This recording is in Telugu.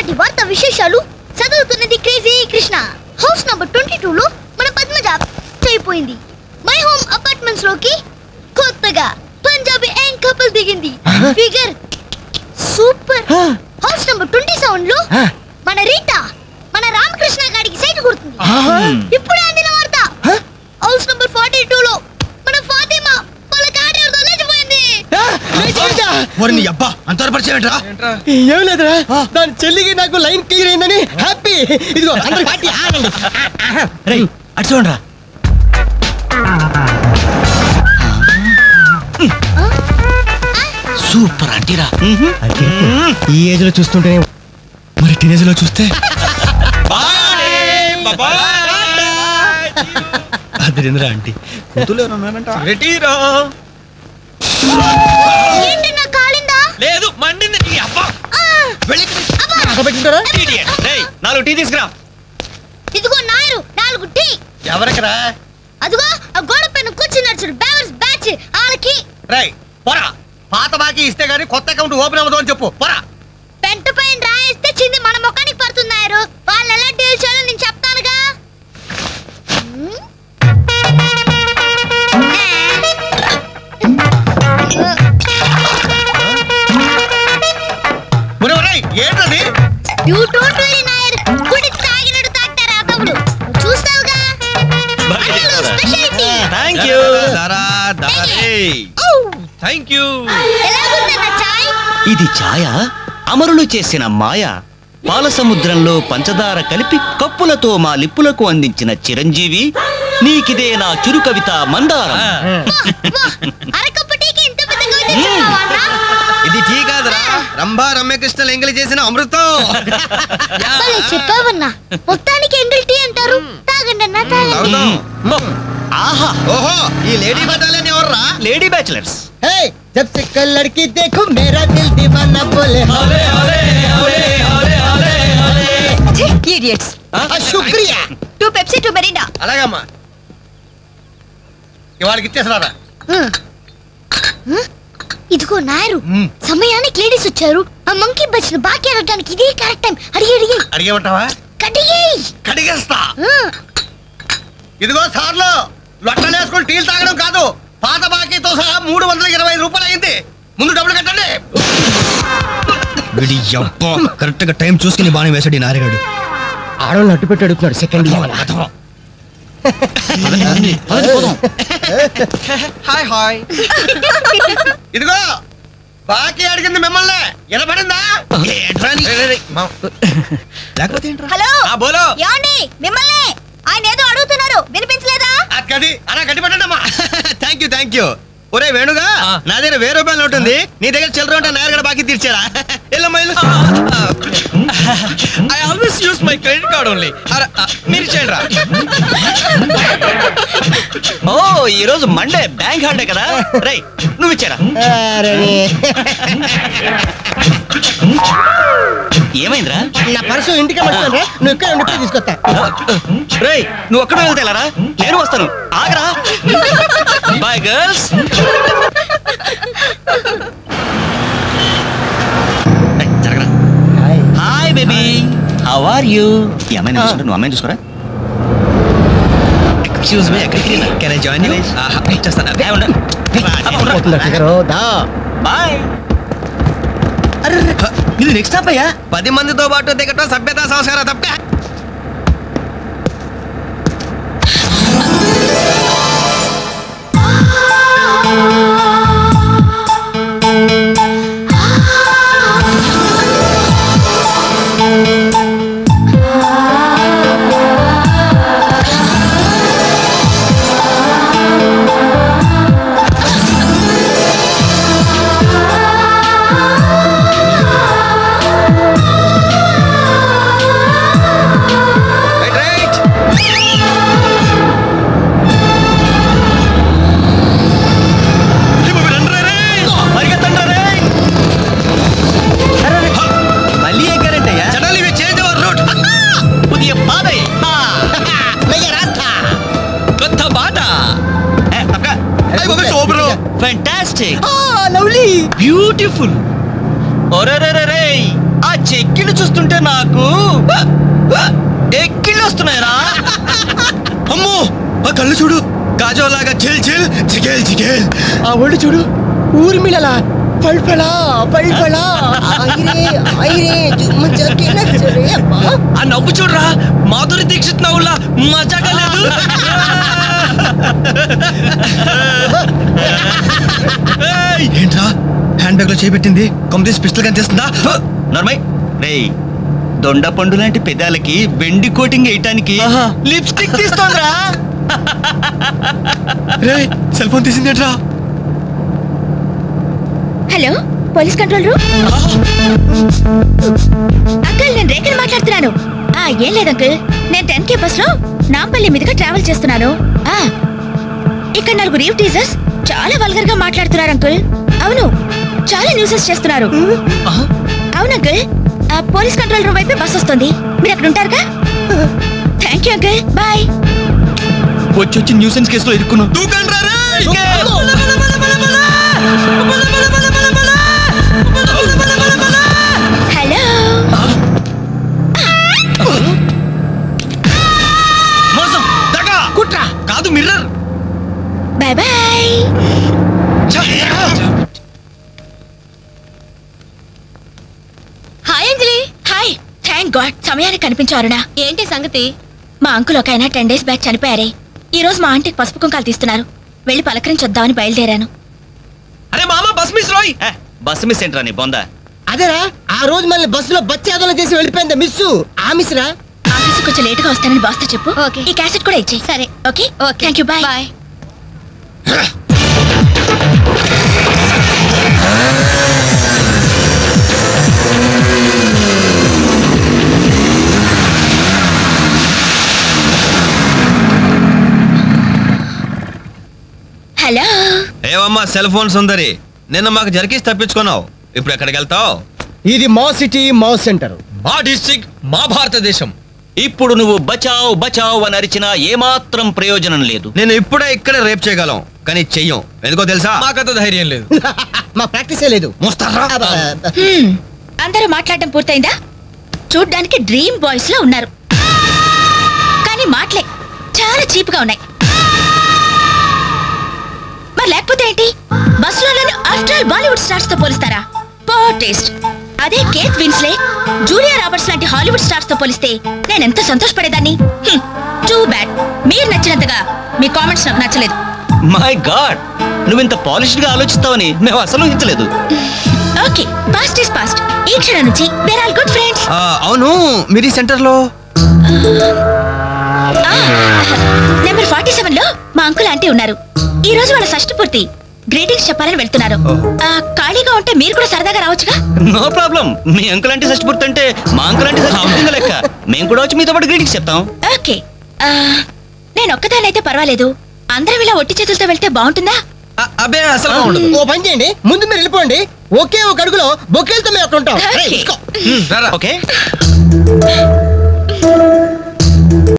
ఈనాటి వార్త విశేషాలు చదువుతున్నది క్రేజీ కృష్ణ. హౌస్ నంబర్ 22 లో మన పద్మజ అయిపోయింది. మై హోమ్ అపార్ట్మెంట్స్ లోకి కొత్తగా పంజాబీ యాంగ్ కపుల్ దిగింది. Figure super. హౌస్ నంబర్ 27 లో మన రీటా మన రామకృష్ణ గారికి సైట్ కొడుతుంది. ఇప్పుడు అందిన వార్త హౌస్ నంబర్ 42 లో మన ఫాతిమా వాళ్ళ కార్యతో లేచిపోయింది. ఏం లేదురా, దాని చెల్లికి నాకు లైన్ క్లియర్ అయిందని హ్యాపీ. ఇదిగో అటు చూడరా. సూపర్ అంటీరా. ఈ ఏజ్ లో చూస్తుంటే మరి టీనేజ్ లో చూస్తే అదిరింద్రా ఆంటీ కూతురు లేదు మండింది. నాలుగు టీ తీసుకురా. ఇదిగో నాయరు 4 టీ. ఎవరికరా? అదిగో ఆ గోడ పైన కూర్చున్నాడు బ్యావర్స్ బ్యాచ్ వాళ్ళకి. రై పోరా, పాత బాకీ ఇస్తే గానీ కొత్త అకౌంట్ ఓపెన్ అవ్వదు అని చెప్పు. పోరా. పెంట పైన రాయిస్తే చింది మన ముఖానికి పడుతున్నారు. వాళ్ళు ఎలా డీల్ చేయాలో నేను చెప్తానుగా. ఏంటది? You don't worry Nair. గుడి తాగినట్టు తాగుతారు అదవులు. చూస్తావుగా. స్పెషాలిటీ. థాంక్యూ. థాంక్యూ. ఎలాగుందన్న చాయ్? ఇది ఛాయ అమరులు చేసిన మాయ. పాల సముద్రంలో పంచదార కలిపి కప్పులతో మా లిప్పులకు అందించిన చిరంజీవి. నీకిదే నా చురు కవిత మందారం. అరకప్పు టీకి ఇంత పెద్ద కవిత చెప్పావా అన్న? ఇది టీ కాదురా, రంభా రమ్యకృష్ణలు ఎంగిలి చేసిన అమృతం. చెప్పావన్నా. మొత్తానికి ఎంగిల్ టీ అంటారు. తాగండి అన్న తాగండి. ఆహా. ఓహో, ఈ లేడీ బటాలియన్ ఎవర్రా? Lady bachelors. Hey, जब से कल लड़की देखो मेरा दिल दीवाना बोले हले हले हले हले हले हले. Idiots. शुक्रिया. 2 Pepsi 2 Mirinda. అలాగమ్మా. ఇవాళకి ఇచ్చేసరారా. ఇదిగో నాయరు, సమయానికి లేడీస్ వచ్చారు. ఆ మంకీ బచ్చిన బాకీ అడగడానికి ఇదే కరెక్ట్ టైం. అడిగేమంటావా? కడిగేస్తా. ఇదిగో సార్లు, లొట్టలు వేసుకుని టీలు తాగడం కాదు, పాత బాకీతో సహా 325 రూపాయలు అయింది. ముందు డబ్బులు కట్టండి. కరెక్ట్ గా టైం చూసుకుని బాణం వేసాడు నారిగాడు. ఆడవాళ్ళు అట్టు పెట్టి అడుగుతున్నాడు. Second hi hi. ఇదిగో బాకీ అడిగింది మిమ్మల్ని, వినపడిందా? లేకపోతే హలో ఏమండి, మిమ్మల్ని ఆయన ఏదో అడుగుతున్నారు, వినిపించలేదా? అది అలా గట్టి పెట్టండమ్మా. Thank you. ఒరే వేణుగా, నా దగ్గర 1000 రూపాయలు ఉంటుంది, నీ దగ్గర చిల్లర ఉంటే నేరుగా బాకీ తీర్చారా? I always use my credit card only. మీరు చేయండి రా. ఓ ఈ రోజు మండే, బ్యాంక్ హాలిడే కదా. రై నువ్వు ఇచ్చారా? ఏమైందిరా? నా పర్సు ఇంటికి నువ్వు ఇక్కడ ఉండి తీసుకొస్తా. రై నువ్వు ఒక్కడ వెళ్తేలారా, నేను వస్తాను. ఆగరా. Bye girls. జరగరా. Hi baby, how are you? ఈ అమ్మాయిని చూసుకుంటా, నువ్వు అమ్మాయిని చూసుకోరా. ఎక్స్క్యూజ్ మీ, ఎక్కడికి? Can I join you? ఇచ్చేస్తాను. బాయ్. ఇది నెక్స్ట్ స్టాప్ అయ్యా. 10 మందితో పాటు దిగటం సభ్యతా సంస్కారం తప్ప. Fantastic. Lovely. Beautiful. చెక్కిళ్ళు చూస్తుంటే నాకు ఎక్కిళ్ళు వస్తున్నాయరా. అమ్మో ఆ కళ్ళు చూడు, కాజోలాగా చిల్ చిల్ చికేల్ చికేల్. ఆ ఒళ్ళు చూడు, ఊర్మిళలా పల్పలా పల్పలా. ఆ నవ్వు చూడరా, మాధురి దీక్షిత్ నవ్వులా మజాగా లేదు. ఏంట్రా హ్యాండ్ బ్యాగ్ లో చేపెట్టింది? కంప్లీట్ పిస్టల్ కనిపిస్తుందా? నర్మయ్ రేయ్, దొండ పండు లాంటి పెదాలకి వెండి కోటింగ్ వేయటానికి లిప్స్టిక్ తీస్తోందిరా. రే సెల్ ఫోన్ తీసిందేంట్రా? Hello, police control room. Uncle, నేను రేఖని మాట్లాడుతున్నాను. ఏం లేదు అంకుల్, నేను 10K బస్ లో నాంపల్లి మీదుగా ట్రావెల్ చేస్తున్నాను. ఇక్కడ 4 రీవ్ టీజర్స్ చాలా వల్గర్ గా మాట్లాడుతున్నారు అంకుల్. అవును, చాలా న్యూసెస్ చేస్తున్నారు. అవును అంకుల్, పోలీస్ కంట్రోల్ రూమ్ వైపు బస్ వస్తుంది. మీరు అక్కడ ఉంటారుగా? Thank you uncle, bye. వచ్చి న్యూసెన్స్ కేసులో ఇరుక్కున్నాం. హలో, మోసం, దగా, కుట్ర కాదు, mirror. Bye bye. Hi Anjali. Hi, thank God సమయానికి కనిపించారునా. ఏంటి సంగతి? మా అంకుల్ ఒక ఆయన 10 days బ్యాక్ చనిపోయారే. ఈ రోజు మా ఆంటీకి పసుపు కుంకాలు తీస్తున్నారు. వెళ్ళి పలకరించొద్దామని బయలుదేరాను. అరే మామ, బస్ మిస్ రోయ్. బస్ మిస్ ఏంట్రా నీ బొందా? అదేరా, ఆ రోజు మళ్ళీ బస్సులో బచ్చాదోళన చేసి వెళ్ళిపోయింది మిస్. ఆ మిస్ రా. ఆఫీస్ కొంచెం లేటుగా వస్తానని బాస్తో చెప్పు. ఓకే. ఈ క్యాసెట్ కూడా ఇచ్చేయి. సరే. Okay. Thank you, bye bye. Hello. ఏవమ్మా సెల్ ఫోన్ సుందరి, నిన్న మాకు జరికేసి తప్పించుకున్నావు. ఇప్పుడు ఎక్కడికి వెళ్తావు? ఇది మా సిటీ, మా సెంటర్, మా డిస్ట్రిక్ట్, మా భారతదేశం. ఇప్పుడు నువ్వు బచావ్ బచావ్ అని అరిచినా ఏమాత్రం ప్రయోజనం లేదు. నేను ఇప్పుడే ఇక్కడే రేప్ చేయగలం, కానీ చెయ్యం. ఎందుకో తెలుసా? మాకంత ధైర్యం లేదు. మా ప్రాక్టీసే లేదు. అందరూ మాట్లాడడం పూర్తయిందా? చూడ్డానికి డ్రీమ్ బాయ్స్ లో ఉన్నారు, కానీ మాటలే చాలా చీప్ గా ఉన్నాయి. మరి లేకపోతే ఏంటి? బస్సులో ఆఫ్టర్ ఆల్ బాలీవుడ్ స్టార్స్ తో పోలిస్తారా? Poor taste. అదే కేత్ విన్స్లెట్, జూలియా రాబర్ట్స్ లాంటి హాలీవుడ్ స్టార్స్ తో పోలిస్తే నేను ఎంత సంతోషపడేదాన్ని. టూ బ్యాడ్, మీరు నచ్చినంతగా మీ కామెంట్స్ నాకు నచ్చలేదు. మై గాడ్, నువ్వు ఇంత పాలిష్డ్ గా ఆలోచిస్తావని మేము అసలు ఊహించలేదు. Okay, past is past. ఈ క్షణం నుంచి వేర్ ఆల్ గుడ్ ఫ్రెండ్స్. అవును, మీరు సెంటర్ లో నెంబర్ 47 లో మా అంకుల్ ఆంటీ ఉన్నారు. ఈ రోజు వాళ్ళ షష్ఠి పూర్తి. గ్రీటింగ్స్ చెప్పాలని వెళ్తున్నారు. ఖాళీగా ఉంటే మీరు కూడా సరదాగా రావచ్చుగా? No problem. మీ అంకుల్ అంటే షష్ఠి అంటే మా అంకుల్ అంటే షష్ఠి లెక్క. మేము కూడా వచ్చి మీతో పాటు గ్రీటింగ్స్ చెప్తాం. ఓకే, నేను ఒక్కదానైతే పర్వాలేదు. అందరం ఇలా ఒట్టి చేతులతో వెళ్తే బాగుంటుందా? అబ్బే అసలు ఓ పని చేయండి, ముందు మీరు వెళ్ళిపోండి. ఒకే ఒక అడుగులో బొకేలతో మేము అక్కడ ఉంటాం. ఓకే.